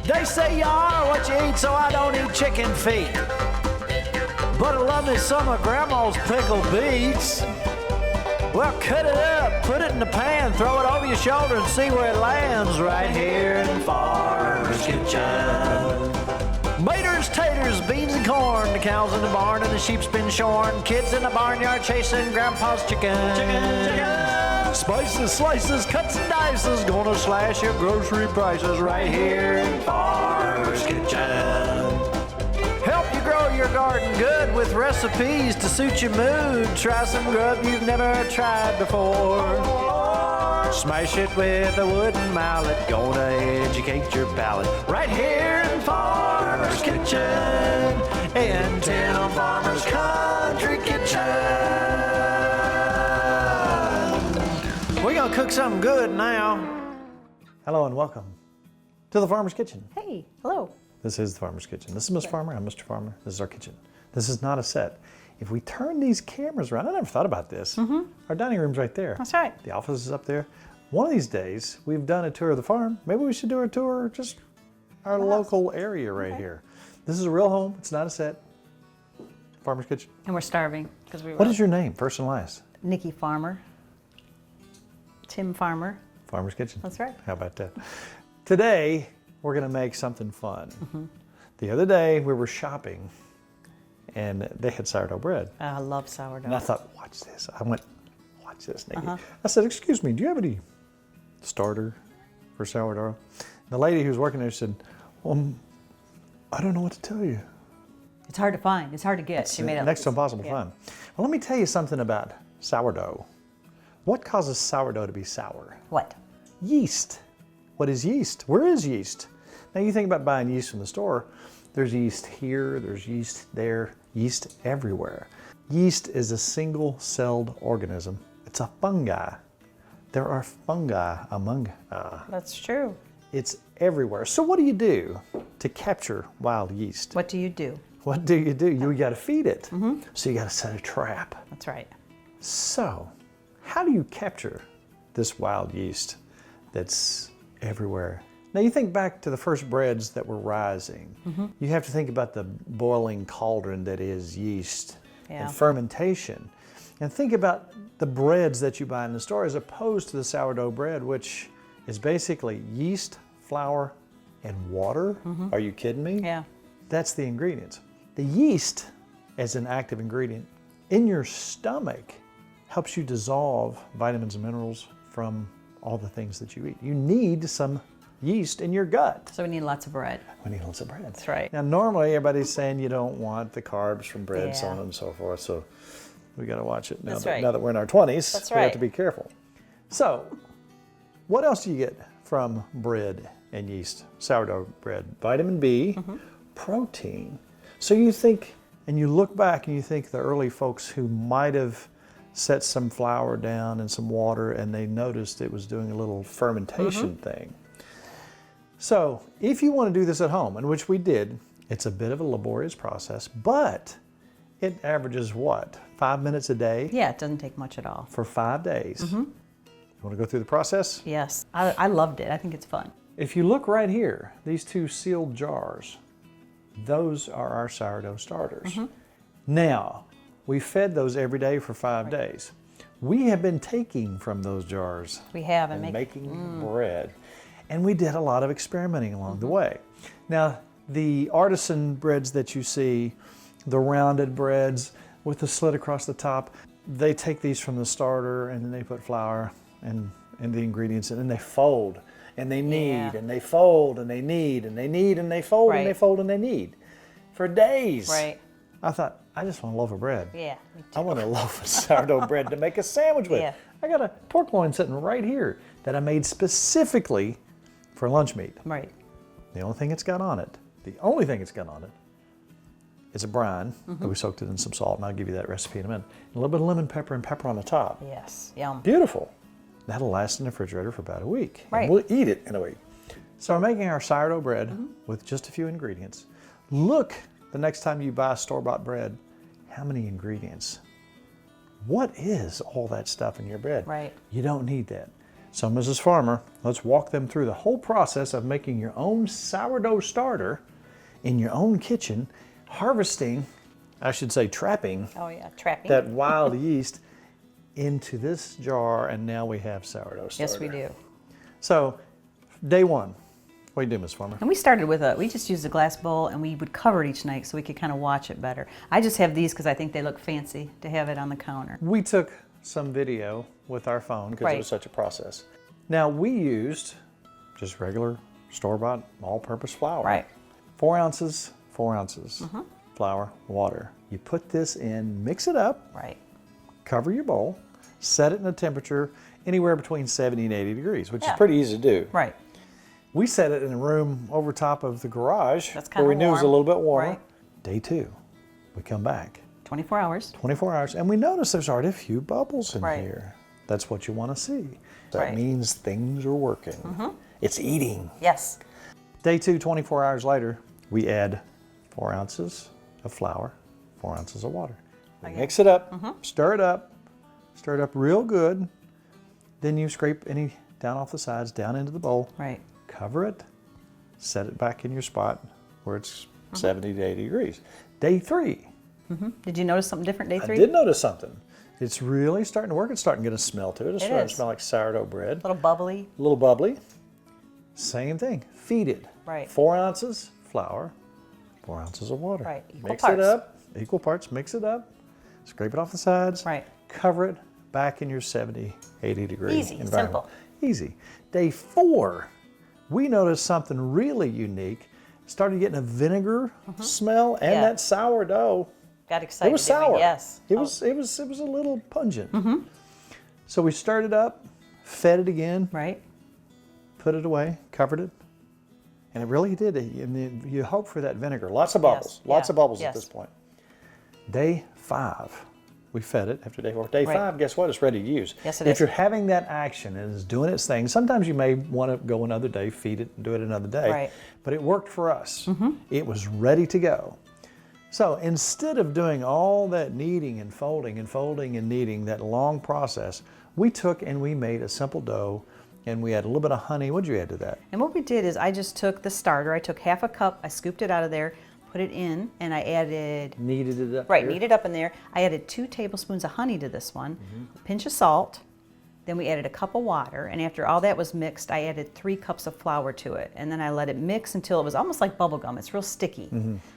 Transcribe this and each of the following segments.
They say you are what you eat, so I don't eat chicken feet. But I love me some of Grandma's pickled beets. Well, cut it up, put it in the pan, throw it over your shoulder and see where it lands right here in Farmer's Kitchen. Maters, taters, beans and corn, the cows in the barn and the sheep's been shorn, kids in the barnyard chasing Grandpa's chicken. Spices, slices, cuts and dices, gonna slash your grocery prices right here in Farmer's Kitchen. Help you grow your garden good with recipes to suit your mood. Try some grub you've never tried before. Smash it with a wooden mallet, gonna educate your palate. Right here in Farmer's Kitchen, in Tim Farmer's Country Kitchen. We're gonna cook something good now. Hello and welcome to the Farmer's Kitchen. Hey, hello. This is the Farmer's Kitchen. This is Ms. Farmer, I'm Mr. Farmer. This is our kitchen. This is not a set. If we turn these cameras around, I never thought about this. Our dining room's right there. That's right. The office is up there. One of these days, we've done a tour of the farm. Maybe we should do a tour just our local area right here. This is a real home. It's not a set. Farmer's Kitchen. And we're starving because What is your name, first and last? Nikki Farmer. Tim Farmer. Farmer's Kitchen. That's right. How about that? Today, we're gonna make something fun. The other day, we were shopping and they had sourdough bread. I love sourdough. And I thought, watch this. I went, watch this, Nikki. I said, excuse me, do you have any starter for sourdough? And the lady who was working there said, I don't know what to tell you. It's hard to find. It's hard to get. She made it next to impossible to find. Well, let me tell you something about sourdough. What causes sourdough to be sour? What? Yeast. What is yeast? Where is yeast? Now you think about buying yeast from the store. There's yeast here, there's yeast there, yeast everywhere. Yeast is a single-celled organism. It's a fungi. There are fungi among That's true. It's everywhere. So what do you do to capture wild yeast? What do you do? What do? You got to feed it. So you got to set a trap. That's right. So how do you capture this wild yeast that's everywhere? Now you think back to the first breads that were rising. You have to think about the boiling cauldron that is yeast and fermentation. And think about the breads that you buy in the store as opposed to the sourdough bread, which is basically yeast, flour, and water. Are you kidding me? Yeah. That's the ingredients. The yeast as an active ingredient in your stomach helps you dissolve vitamins and minerals from all the things that you eat. You need some yeast in your gut. So we need lots of bread. We need lots of bread. That's right. Now normally everybody's saying you don't want the carbs from bread, so on and so forth, so we got to watch it. Now, now that we're in our 20s, we have to be careful. So what else do you get from bread and yeast? Sourdough bread, vitamin B, protein. So you think, and you look back and you think the early folks who might have set some flour down and some water and they noticed it was doing a little fermentation thing. So if you want to do this at home, and which we did, it's a bit of a laborious process, but it averages what, 5 minutes a day? Yeah, it doesn't take much at all. For 5 days. You want to go through the process? Yes, I loved it. I think it's fun. If you look right here, these two sealed jars, those are our sourdough starters. Now, we fed those every day for 5 days. We have been taking from those jars. We have, and making bread. And we did a lot of experimenting along the way. Now, the artisan breads that you see, the rounded breads with the slit across the top, they take these from the starter and then they put flour and the ingredients and then they fold and they knead and they fold and they knead and they knead and they fold and they fold and they knead for days. Right. I thought, I just want a loaf of bread. Yeah, me too. I want a loaf of sourdough bread to make a sandwich with. I got a pork loin sitting right here that I made specifically for lunch meat. Right. The only thing it's got on it, is a brine. That we soaked it in some salt, and I'll give you that recipe in a minute. And a little bit of lemon pepper and pepper on the top. Yes, yum. Beautiful. That'll last in the refrigerator for about a week. Right. And we'll eat it in a week. So we're making our sourdough bread with just a few ingredients. Look the next time you buy store-bought bread, how many ingredients? What is all that stuff in your bread? Right. You don't need that. So, Mrs. Farmer, let's walk them through the whole process of making your own sourdough starter in your own kitchen, harvesting, I should say trapping, trapping that wild yeast into this jar, and now we have sourdough starter. Yes, we do. So, day one, what do you do, Ms. Farmer? And we started with we just used a glass bowl, and we would cover it each night so we could kind of watch it better. I just have these because I think they look fancy to have it on the counter. We took some video with our phone because it was such a process. Now, we used just regular store-bought all-purpose flour. Right. 4 ounces, flour, water. You put this in, mix it up. Right. Cover your bowl, set it in a temperature anywhere between 70 and 80 degrees, which is pretty easy to do. Right. We set it in a room over top of the garage That's where we knew it was a little bit warmer. Right. Day 2, we come back. 24 hours. 24 hours, and we notice there's already a few bubbles in here. That's what you want to see. That means things are working. It's eating. Yes. Day 2, 24 hours later, we add 4 ounces of flour, 4 ounces of water. We mix it up, stir it up real good. Then you scrape any down off the sides, down into the bowl. Right. Cover it, set it back in your spot where it's 70 to 80 degrees. Day 3. Did you notice something different day 3? I did notice something. It's really starting to work. It's starting to get a smell to it. It's starting to smell like sourdough bread. A little bubbly. A little bubbly. Same thing. Feed it. Right. 4 ounces flour, 4 ounces of water. Right. Mix it up. Equal parts. Mix it up. Scrape it off the sides. Right. Cover it back in your 70, 80 degree environment. Simple. Easy. Day 4, we noticed something really unique. Started getting a vinegar smell and that sourdough. Got excited. It was sour. Yes. It was a little pungent. So we stirred it up, fed it again. Right. Put it away, covered it. And it really did. And you hope for that vinegar. Lots of bubbles. Lots of bubbles at this point. Day 5, we fed it after day 4. Day 5, guess what? It's ready to use. Yes, it is. If you're having that action and it's doing its thing, sometimes you may want to go another day, feed it, and do it another day. Right. But it worked for us. It was ready to go. So instead of doing all that kneading and folding and kneading, that long process, we took and we made a simple dough, and we add a little bit of honey. What did you add to that? And what we did is I just took the starter. I took half a cup. I scooped it out of there, put it in, and I added... Kneaded it up. Right, kneaded up in there. I added 2 tablespoons of honey to this one, a pinch of salt. Then we added a cup of water, and after all that was mixed, I added 3 cups of flour to it. And then I let it mix until it was almost like bubble gum. It's real sticky.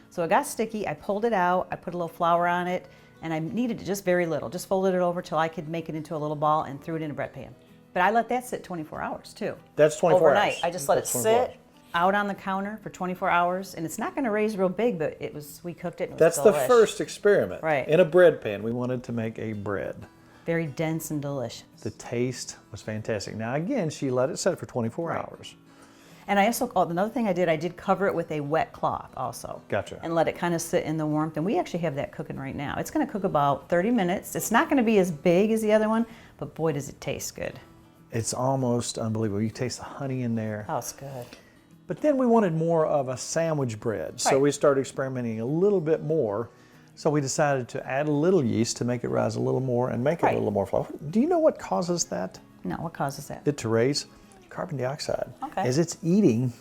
So it got sticky. I pulled it out. I put a little flour on it, and I kneaded it just very little. Just folded it over till I could make it into a little ball and threw it in a bread pan. But I let that sit 24 hours too. That's 24 overnight. hours. I just let it sit out on the counter for 24 hours, and it's not going to raise real big, but we cooked it and it was That's the delish. first experiment. Right. In a bread pan, we wanted to make a bread. Very dense and delicious. The taste was fantastic. Now again, she let it sit for 24 hours. And I also, another thing I did cover it with a wet cloth also. Gotcha. And let it kind of sit in the warmth. And we actually have that cooking right now. It's going to cook about 30 minutes. It's not going to be as big as the other one, but boy, does it taste good. It's almost unbelievable. You taste the honey in there. Oh, it's good. But then we wanted more of a sandwich bread. So we started experimenting a little bit more. So we decided to add a little yeast to make it rise a little more and make it a little more fluffy. Do you know what causes that? No, what causes that? It to raise carbon dioxide. Okay. As it's eating,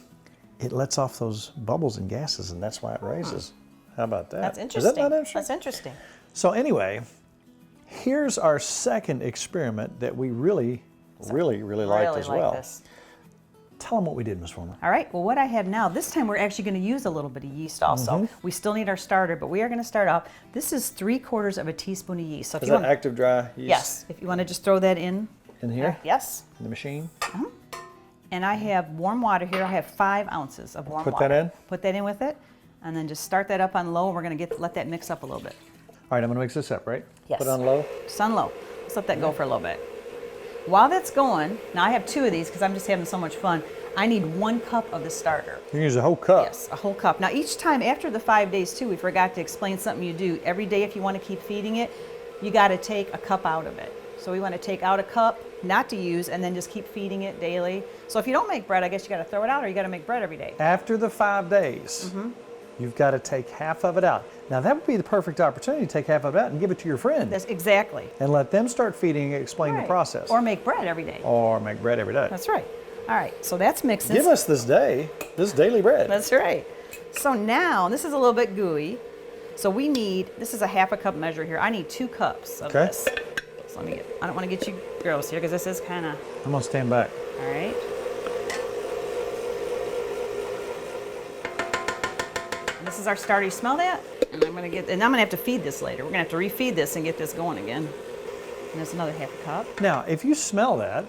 it lets off those bubbles and gases, and that's why it raises. How about that? That's interesting. Is that not interesting? That's interesting. So anyway, here's our second experiment that we really liked as well. This. Tell them what we did, Ms. Foreman. All right, well what I have now, this time we're actually going to use a little bit of yeast also. We still need our starter, but we are going to start off. This is 3/4 of a teaspoon of yeast. So if Is you that want, active dry yeast? yes, if you want to just throw that in. In here? Yes. In the machine? And I have warm water here. I have 5 ounces of warm water. Put that in? Put that in with it, and then just start that up on low, and we're going to let that mix up a little bit. All right, I'm going to mix this up, right? Yes. Put it on low? Just on low. Let's let that go for a little bit. While that's going, now I have 2 of these because I'm just having so much fun. I need 1 cup of the starter. You can use a whole cup. Yes, a whole cup. Now each time after the 5 days too, we forgot to explain something you do. Every day if you want to keep feeding it, you got to take a cup out of it. So we want to take out a cup, not to use, and then just keep feeding it daily. So if you don't make bread, I guess you got to throw it out, or you got to make bread every day. After the 5 days, You've got to take half of it out. Now that would be the perfect opportunity to take half of it out and give it to your friend. That's exactly. And let them start feeding and explain the process. Or make bread every day. Or make bread every day. That's right. All right, so that's mixing. Give us this daily bread. That's right. So now, this is a little bit gooey. So we need, this is a half a cup measure here. I need 2 cups of this. So let me get, I don't want to get you gross here because this is kind of. I'm going to stand back. All right. And this is our starter. You smell that? And I'm going to have to feed this later. We're going to have to refeed this and get this going again. And that's another half a cup. Now, if you smell that,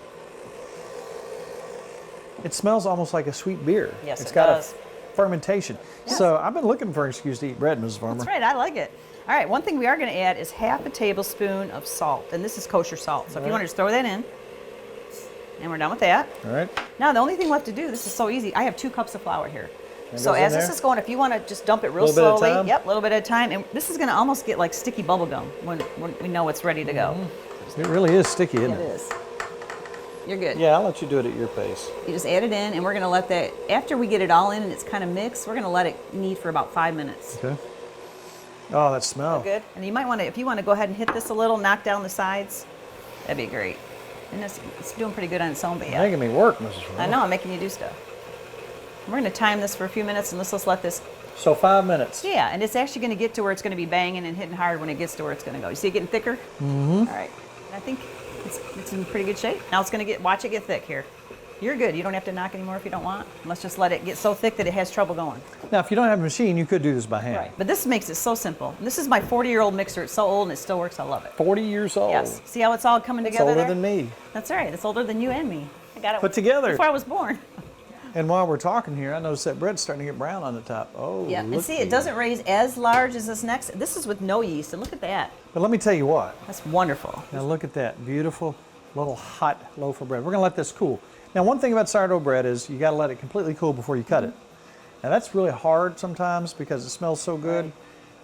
it smells almost like a sweet beer. Yes, it's it got does. a fermentation. Yes. So I've been looking for an excuse to eat bread, Mrs. Farmer. That's right, I like it. All right, one thing we are going to add is half a tablespoon of salt, and this is kosher salt. So if you want to just throw that in, and we're done with that. All right. Now the only thing left to do, this is so easy. I have 2 cups of flour here. So as this is going, if you want to just dump it real slowly, a little bit at a time, and this is going to almost get like sticky bubble gum when we know it's ready to go. It really is sticky, isn't it? It is. You're good. Yeah, I'll let you do it at your pace. You just add it in, and we're going to let that, after we get it all in and it's kind of mixed, we're going to let it knead for about 5 minutes. Okay. Oh, that smell. Good. And you might want to, if you want to go ahead and hit this a little, knock down the sides, that'd be great. And it's doing pretty good on its own, but yeah. Making me work, Mrs. Farmer. I know, I'm making you do stuff. We're going to time this for a few minutes, and let's just let this. So 5 minutes. Yeah, and it's actually going to get to where it's going to be banging and hitting hard when it gets to where it's going to go. You see it getting thicker? Mm-hmm. All right. And I think it's in pretty good shape. Now it's going to watch it get thick here. You're good. You don't have to knock anymore if you don't want. Let's just let it get so thick that it has trouble going. Now, if you don't have a machine, you could do this by hand. Right. But this makes it so simple. This is my 40-year-old mixer. It's so old and it still works. I love it. 40 years old. Yes. See how it's all coming It's together older there? than me. That's right. It's older than you and me. I got it Put together. before I was born. And while we're talking here, I noticed that bread's starting to get brown on the top. Oh, Yeah, and see, it doesn't raise as large as this next. This is with no yeast, and look at that. But let me tell you what. That's wonderful. Now look at that beautiful little hot loaf of bread. We're going to let this cool. Now, one thing about sourdough bread is you got to let it completely cool before you cut it. Now that's really hard sometimes because it smells so good. Right.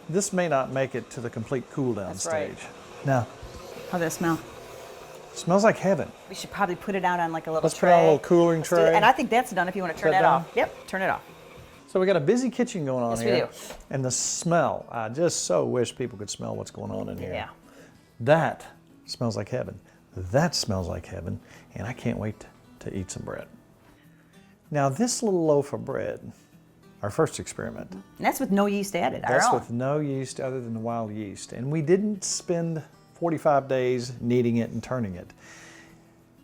This may not make it to the complete cool down That's stage. right. Now, How's that smell? it smells like heaven. We should probably put it out on like a little Let's tray. put it on a little cooling Let's do it. tray. And I think that's done if you want to turn Is that that done? off. Yep, turn it off. So we got a busy kitchen going on Yes, we here. do. And the smell, I just so wish people could smell what's going on in here. Yeah. That smells like heaven. That smells like heaven. And I can't wait to eat some bread. Now this little loaf of bread, our first experiment. And that's with no yeast added. That's our own. with no yeast other than the wild yeast. And we didn't spend 45 days kneading it and turning it.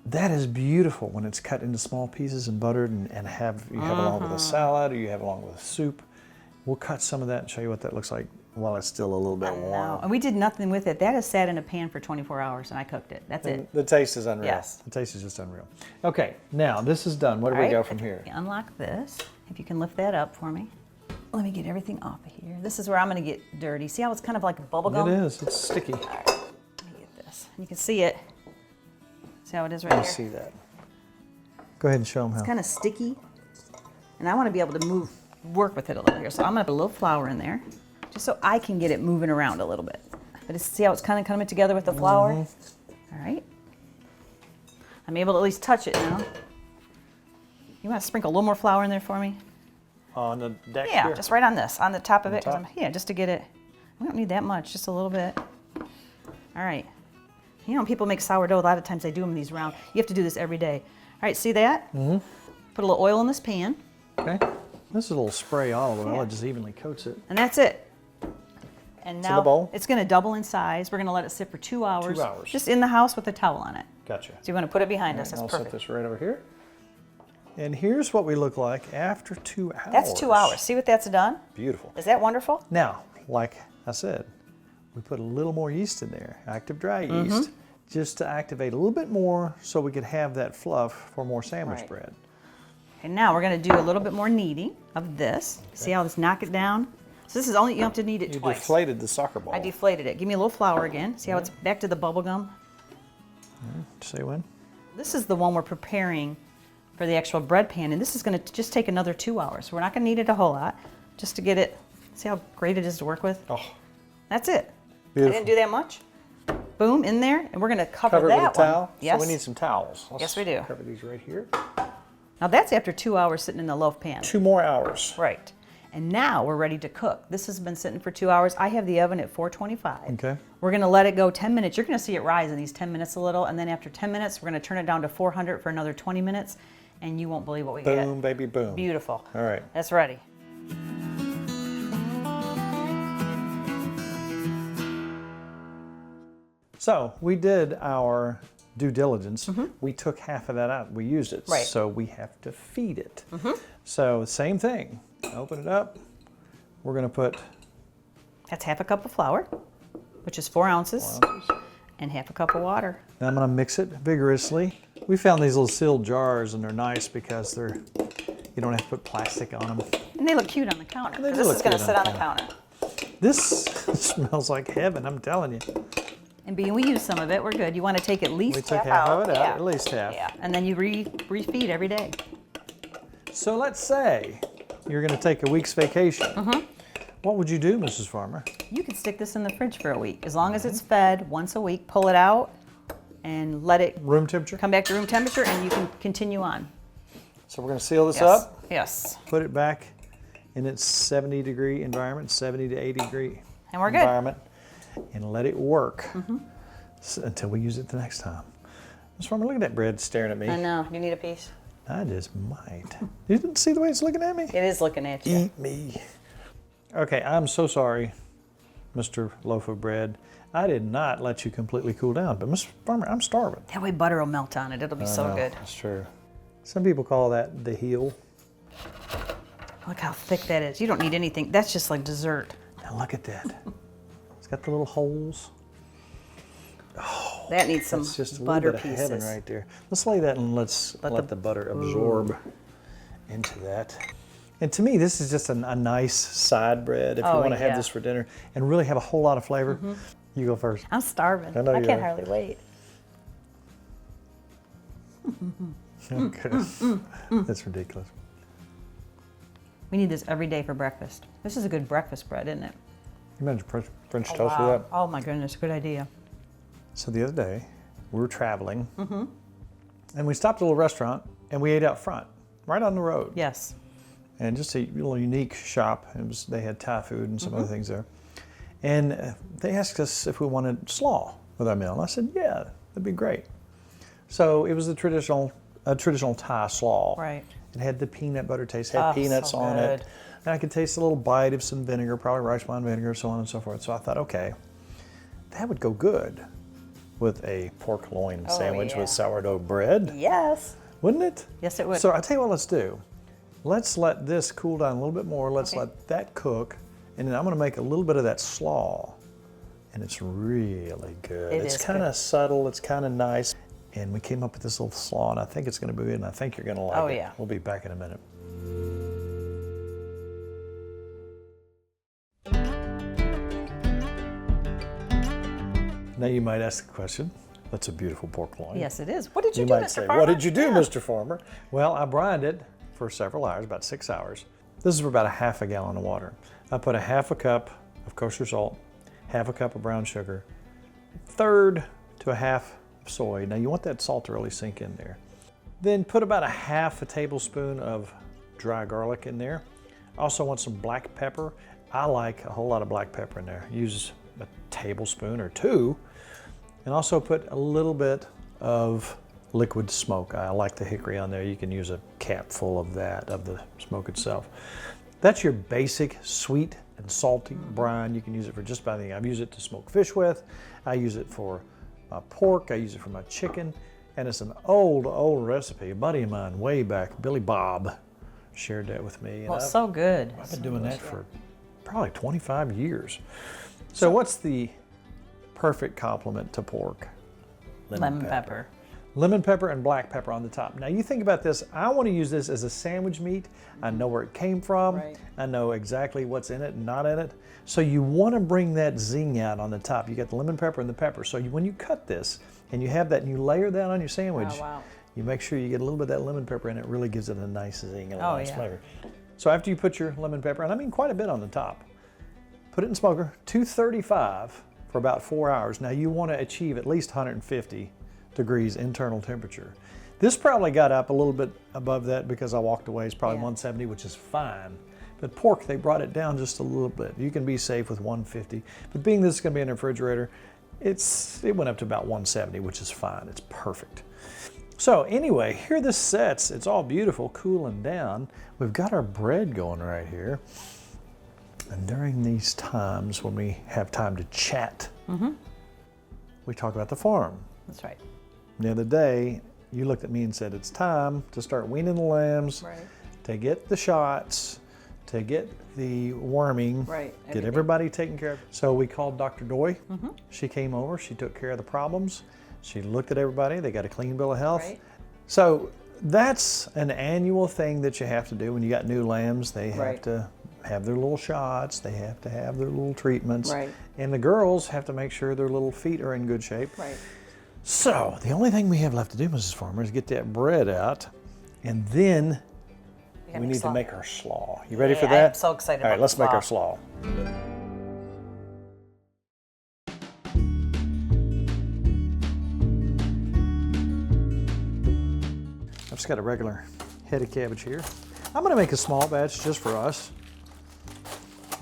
That is beautiful when it's cut into small pieces and buttered and you have along with a salad or you have along with a soup. We'll cut some of that and show you what that looks like while it's still a little bit warm. And we did nothing with it. That is sat in a pan for 24 hours and I cooked it. That's it. The taste is unreal. Yes. The taste is just unreal. Okay, now this is done. Where do we go from here? Unlock this. If you can lift that up for me. Let me get everything off of here. This is where I'm going to get dirty. See how it's kind of like a bubble gum? It is. It's sticky. All right. Let me get this. You can see it. See how it is right here? I see that. Go ahead and show them how. It's kind of sticky. And I want to be able to work with it a little here. So I'm going to put a little flour in there just so I can get it moving around a little bit. But see how it's kind of coming together with the flour? All right. I'm able to at least touch it now. You want to sprinkle a little more flour in there for me? On the deck Yeah, here? just right on this, on the top of it. top? Yeah, just to get it. We don't need that much, just a little bit. All right. You know, when people make sourdough, a lot of times they do them these round. You have to do this every day. All right, see that? Mm-hmm. Put a little oil in this pan. Okay. This is a little spray olive oil. It just evenly coats it. And that's it. And in now the bowl? it's going to double in size. We're going to let it sit for 2 hours. 2 hours. Just in the house with a towel on it. Gotcha. So you want to put it behind us. That's I'll perfect. set this right over here. And here's what we look like after 2 hours. That's 2 hours. See what that's done? Beautiful. Is that wonderful? Now, like I said, we put a little more yeast in there, active dry yeast, just to activate a little bit more so we could have that fluff for more sandwich bread. And now we're going to do a little bit more kneading of this. See how this knock it down? So this is only, you have to knead it twice. You deflated the soccer ball. I deflated it. Give me a little flour again. See how it's back to the bubble gum? Say when? This is the one we're preparing for the actual bread pan, and this is going to just take another 2 hours. We're not going to knead it a whole lot, just to get it, see how great it is to work with? Oh, that's it. beautiful. I didn't do that much. Boom, in there, and we're going to cover Cover it that with a towel? one. Yes. So we need some towels. Yes, we do. Cover these right here. Now that's after 2 hours sitting in the loaf pan. 2 more hours. Right. And now we're ready to cook. This has been sitting for 2 hours. I have the oven at 425. Okay. We're gonna let it go 10 minutes. You're gonna see it rise in these 10 minutes a little, and then after 10 minutes, we're gonna turn it down to 400 for another 20 minutes, and you won't believe what we get. Boom, baby, boom. Beautiful. All right. That's ready. So we did our due diligence. We took half of that out. We used it. Right. So we have to feed it. So same thing. Open it up. We're going to put... That's half a cup of flour, which is 4 ounces, and half a cup of water. Now I'm going to mix it vigorously. We found these little sealed jars, and they're nice because you don't have to put plastic on them. And they look cute on the counter. They do This look is going to cute sit on on the the counter. This smells like heaven, I'm telling you. And being we use some of it, we're good. You want to take at least We took half out. of it out, Yeah. at least half. Yeah, and then you refeed every day. So let's say you're going to take a week's vacation. What would you do, Mrs. Farmer? You could stick this in the fridge for a week. As long as it's fed once a week, pull it out and let it Room temperature? come back to room temperature, and you can continue on. So we're going to seal this Yes. up, Yes. put it back in its 70-degree environment, 70 to 80 degree And we're good. environment, and let it work until we use it the next time. Mrs. Farmer, look at that bread staring at me. I know. You need a piece? I just might. You didn't see the way it's looking at me? It is looking at you. Eat me. Okay, I'm so sorry, Mr. Loaf of Bread. I did not let you completely cool down, but Mr. Farmer, I'm starving. That way butter will melt on it. It'll be so good. That's true. Some people call that the heel. Look how thick that is. You don't need anything. That's just like dessert. Now look at that. It's got the little holes. That needs some That's just a butter little bit pieces. of heaven right there. Let's lay that and let's let the butter absorb into that. And to me, this is just a nice side bread. If you want to have this for dinner and really have a whole lot of flavor, you go first. I'm starving. I know you can't are. hardly wait. Okay. That's ridiculous. We need this every day for breakfast. This is a good breakfast bread, isn't it? You imagine French toast with that? Oh my goodness, good idea. So the other day, we were traveling, and we stopped at a little restaurant, and we ate out front, right on the road. Yes. And just a little unique shop. They had Thai food and some other things there. And they asked us if we wanted slaw with our meal. And I said, yeah, that'd be great. So it was a traditional Thai slaw. Right. It had the peanut butter taste, had peanuts so on good. it. And I could taste a little bite of some vinegar, probably rice wine vinegar, so on and so forth. So I thought, okay, that would go good with a pork loin sandwich with sourdough bread. Yes. Wouldn't it? Yes, it would. So I'll tell you what let's do. Let's let this cool down a little bit more. Let's let that cook. And then I'm going to make a little bit of that slaw. And it's really good. It's kind of subtle. It's kind of nice. And we came up with this little slaw, and I think it's going to be good, and I think you're going to like it. Yeah. We'll be back in a minute. Now you might ask the question, that's a beautiful pork loin. Yes, it is. What did you You do, might Mr. say, Farmer? what did you do, Mr. Farmer? Well, I brined it for several hours, about 6 hours. This is for about a half a gallon of water. I put a half a cup of kosher salt, half a cup of brown sugar, third to a half of soy. Now you want that salt to really sink in there. Then put about a half a tablespoon of dry garlic in there. Also want some black pepper. I like a whole lot of black pepper in there. Use a tablespoon or two. And also put a little bit of liquid smoke. I like the hickory on there. You can use a cap full of that, of the smoke itself. That's your basic sweet and salty brine. You can use it for just about anything. I've used it to smoke fish with. I use it for my pork. I use it for my chicken. And it's an old recipe. A buddy of mine way back, Billy Bob, shared that with me. Well, so good. I've been doing that for probably 25 years. So what's the perfect complement to pork? Lemon pepper. Lemon pepper and black pepper on the top. Now you think about this, I want to use this as a sandwich meat. I know where it came from. Right. I know exactly what's in it and not in it. So you want to bring that zing out on the top. You got the lemon pepper and the pepper. So when you cut this and you have that and you layer that on your sandwich, you make sure you get a little bit of that lemon pepper and it really gives it a nice zing and a nice flavor. So after you put your lemon pepper, and I mean quite a bit on the top, put it in smoker, 235 for about 4 hours. Now you want to achieve at least 150 degrees internal temperature. This probably got up a little bit above that because I walked away. It's probably 170, which is fine. But pork, they brought it down just a little bit. You can be safe with 150. But being this is going to be in the refrigerator, it went up to about 170, which is fine. It's perfect. So anyway, here this sets. It's all beautiful, cooling down. We've got our bread going right here. And during these times when we have time to chat, we talk about the farm. That's right. The other day, you looked at me and said, it's time to start weaning the lambs, to get the shots, to get the worming, get everybody taken care of. So we called Dr. Doy. She came over, she took care of the problems. She looked at everybody, they got a clean bill of health. So that's an annual thing that you have to do when you got new lambs. They have to have their little shots, they have to have their little treatments. And the girls have to make sure their little feet are in good shape. So the only thing we have left to do, Mrs. Farmer, is get that bread out, and then we need to make our slaw. You ready for that? I'm so excited. All right, let's make our slaw. I've just got a regular head of cabbage here. I'm going to make a small batch just for us.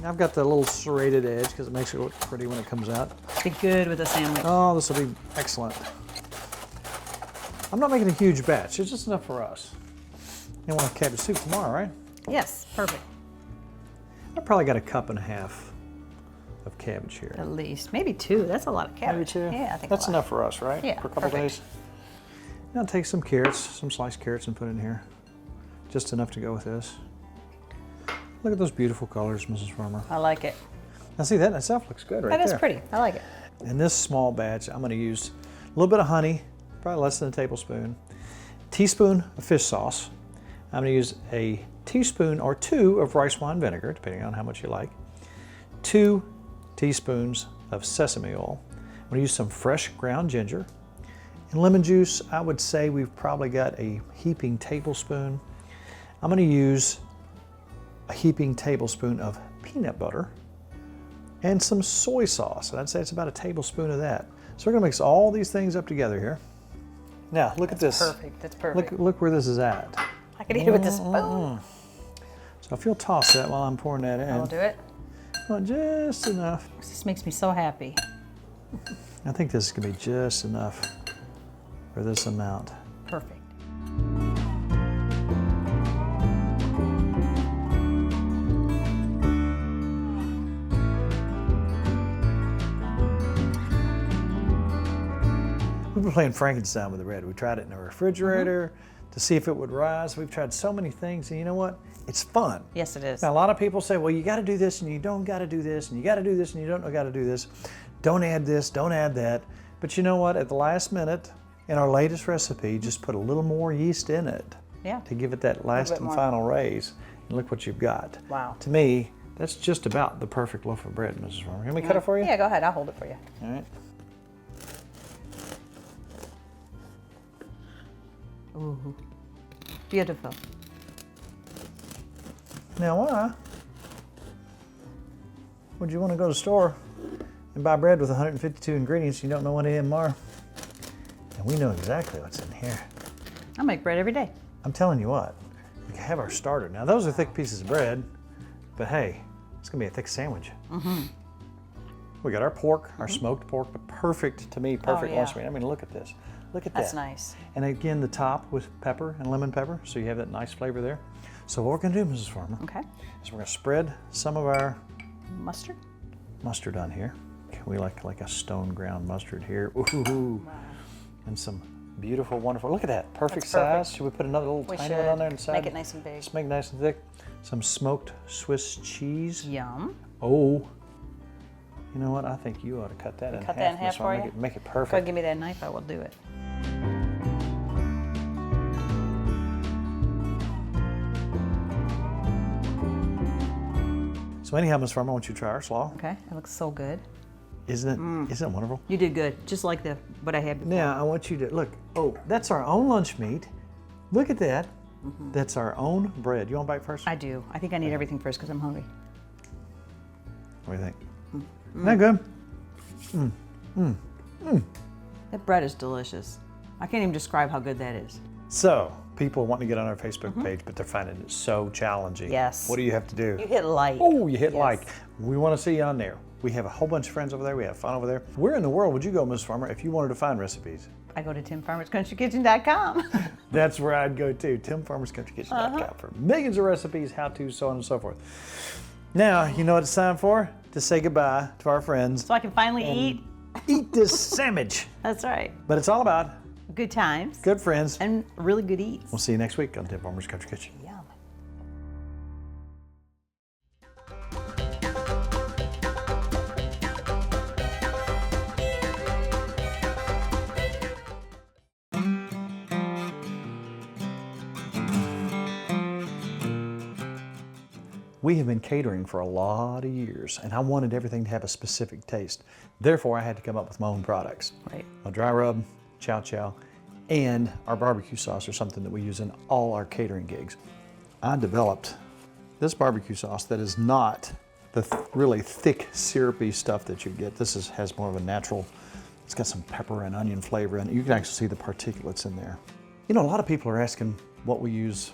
I've got the little serrated edge because it makes it look pretty when it comes out. Be good with a sandwich. Oh, this will be excellent. I'm not making a huge batch. It's just enough for us. You want cabbage soup tomorrow, right? Yes, perfect. I probably got a cup and a half of cabbage here. At least. Maybe 2. That's a lot of cabbage. Maybe 2? Yeah, I think that's enough for us, right? Yeah, for a couple days. Now take some carrots, some sliced carrots, and put in here. Just enough to go with this. Look at those beautiful colors, Mrs. Farmer. I like it. Now see, that in itself looks good right there. That is pretty. I like it. In this small batch, I'm going to use a little bit of honey, probably less than a tablespoon, teaspoon of fish sauce. I'm going to use a teaspoon or 2 of rice wine vinegar, depending on how much you like, 2 teaspoons of sesame oil. I'm going to use some fresh ground ginger. And lemon juice, I would say we've probably got a heaping tablespoon. I'm going to use a heaping tablespoon of peanut butter and some soy sauce. And I'd say it's about a tablespoon of that. So we're going to mix all these things up together here. Now, look at this. Perfect. That's perfect. Look where this is at. I could eat it with this spoon. So if you'll toss that while I'm pouring that in. I'll do it. Well, just enough. This makes me so happy. I think this is going to be just enough for this amount. Perfect. We've been playing Frankenstein with the bread. We tried it in the refrigerator to see if it would rise. We've tried so many things, and you know what? It's fun. Yes, it is. Now, a lot of people say, well, you got to do this, and you don't got to do this, and you got to do this, and you don't got to do this. Don't add this, don't add that. But you know what? At the last minute, in our latest recipe, just put a little more yeast in it to give it that last and final raise. And look what you've got. Wow. To me, that's just about the perfect loaf of bread, Mrs. Farmer. Can we cut it for you? Yeah, go ahead. I'll hold it for you. All right. Ooh, beautiful. Now, why would you want to go to the store and buy bread with 152 ingredients you don't know what any of them are? And we know exactly what's in here. I make bread every day. I'm telling you what, we can have our starter. Now, those are thick pieces of bread, but hey, it's going to be a thick sandwich. We got our pork, our smoked pork, but perfect, to me, perfect lunch meat. I mean, look at this. Look at that. That's nice. And again, the top with pepper and lemon pepper, so you have that nice flavor there. So what we're going to do, Mrs. Farmer, is we're going to spread some of our mustard on here. Okay, we like a stone ground mustard here. Ooh, and some beautiful, wonderful. Look at that, perfect size. Should we put another little tiny one on there inside? Make it nice and big. Just make it nice and thick. Some smoked Swiss cheese. Yum. Oh, you know what? I think you ought to cut that in half. Cut that in half for you? Make it perfect. Go give me that knife, I will do it. So anyhow, Ms. Farmer, I want you to try our slaw. Okay, it looks so good. Isn't it wonderful? You did good, just like what I had before. Now, I want you to, look, that's our own lunch meat. Look at that. That's our own bread. You want a bite first? I do. I think I need everything first because I'm hungry. What do you think? Isn't that good? That bread is delicious. I can't even describe how good that is. So, people wanting to get on our Facebook page, but they're finding it so challenging. Yes. What do you have to do? You hit like. Oh, you hit like. We want to see you on there. We have a whole bunch of friends over there. We have fun over there. Where in the world would you go, Ms. Farmer, if you wanted to find recipes? I go to timfarmerscountrykitchen.com. That's where I'd go to, timfarmerscountrykitchen.com for millions of recipes, how-tos, so on and so forth. Now, you know what it's time for? To say goodbye to our friends. So I can finally Eat this sandwich. That's right. But it's all about good times. Good friends. And really good eats. We'll see you next week on Tim Farmer's Country Kitchen. Yum. We have been catering for a lot of years, and I wanted everything to have a specific taste. Therefore, I had to come up with my own products. Right. A dry rub, chow chow, and our barbecue sauce are something that we use in all our catering gigs. I developed this barbecue sauce that is not the really thick, syrupy stuff that you get. This has more of a natural, it's got some pepper and onion flavor in it. You can actually see the particulates in there. You know, a lot of people are asking what we use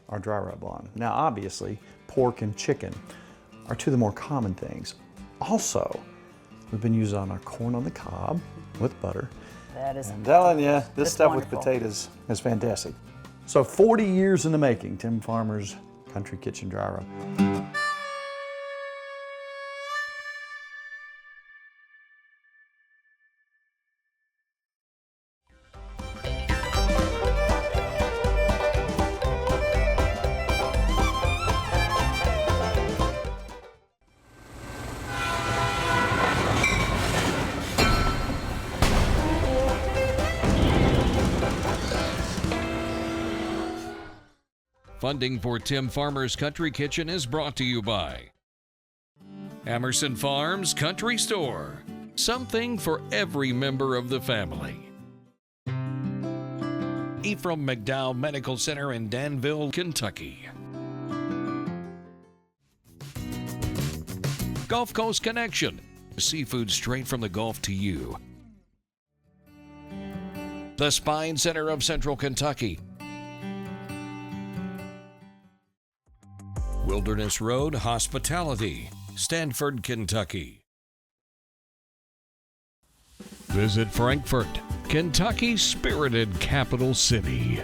our dry rub on. Now, obviously, pork and chicken are two of the more common things. Also, we've been using on our corn on the cob with butter. That is. I'm telling you, this stuff wonderful. with potatoes is fantastic. So 40 years in the making, Tim Farmer's Country Kitchen Dry Rub. Funding for Tim Farmer's Country Kitchen is brought to you by Emerson Farms Country Store. Something for every member of the family. Ephraim McDowell Medical Center in Danville, Kentucky. Gulf Coast Connection. Seafood straight from the Gulf to you. The Spine Center of Central Kentucky. Wilderness Road Hospitality, Stanford, Kentucky. Visit Frankfort, Kentucky's spirited capital city.